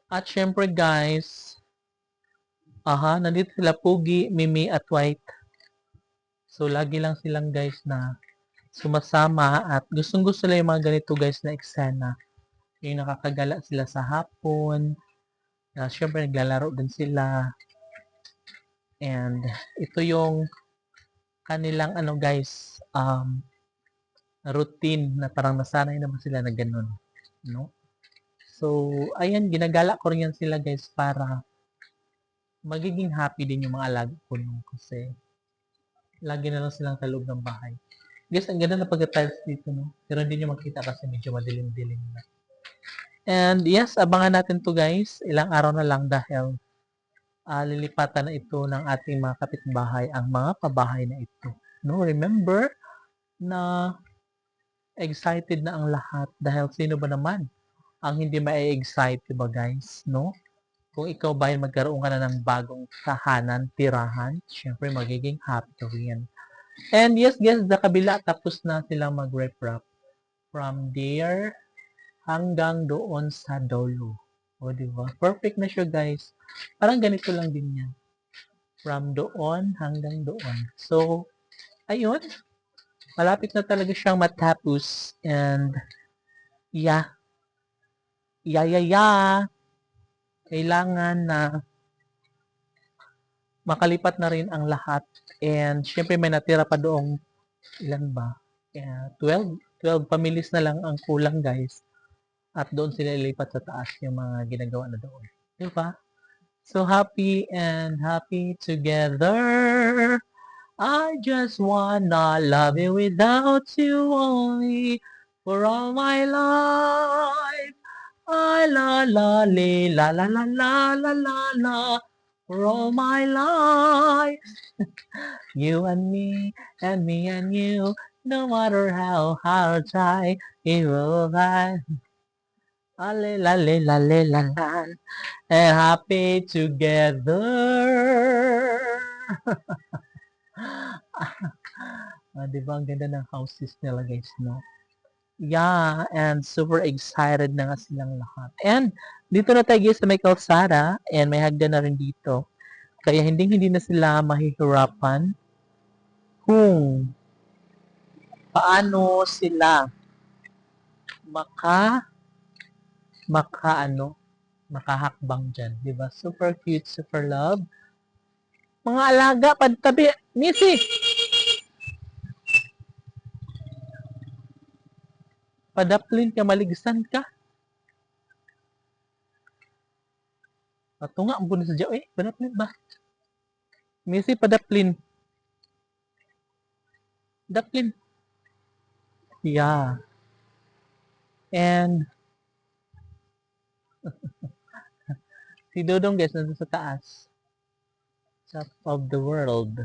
At syempre guys, nandito sila Pugi, Mimi at White. So lagi lang silang guys na sumasama at gustong-gusto nila yung mga ganito guys na eksena. Yung nakakagala sila sa hapon. Syempre naglalaro din sila. And ito yung kanilang ano guys, routine na parang nasanay naman sila na ganun. No? So, ayan, ginagala ko rin yan sila guys para magiging happy din yung mga alaga ko no? Kasi lagi na lang silang sa loob ng bahay. Guys, ang ganda na pagka-tiles dito, no? Pero hindi nyo makita kasi medyo madilim-dilim na. And yes, abangan natin to guys. Ilang araw na lang dahil lilipatan na ito ng ating mga kapitbahay, ang mga pabahay na ito. No, remember na excited na ang lahat dahil sino ba naman ang hindi ma-excite, diba guys? No? Kung ikaw ba ay magkaroon ka na ng bagong tahanan, tirahan, syempre magiging happy ka rin. And yes, guys, sa kabila, tapos na silang mag-wrap from there hanggang doon sa dulo. O, diba? Perfect na siya, guys. Parang ganito lang din yan. From doon hanggang doon. So, ayun. Malapit na talaga siyang matapos. And, yeah. Kailangan na makalipat na rin ang lahat. And, syempre may natira pa doong, ilan ba? 12 families na lang ang kulang, guys. At doon sila ilipat sa taas yung mga ginagawa na doon. Diba? So happy and happy together. I just wanna love you without you only for all my life. I la la li la la la la la la la for all my life. You and me and you, no matter how hard I try, it will find. Ale la le la le la la and happy together. Diba ang ganda ng houses nila guys, no? Yeah, and super excited na nga silang lahat. And dito na tayo guys sa may kalsada and may hagdan na rin dito. Kaya hindi na sila mahihirapan kung paano sila maka makahakbang dyan. Diba? Super cute, super love. Mga alaga, pantabi. Missy! Padaplin ka, maligsan ka. Ato nga, ang bunis dyan. Padaplin ba? Missy, padaplin. Daplin. Yeah. And, si Dodong guys, nandun sa taas. Top of the world.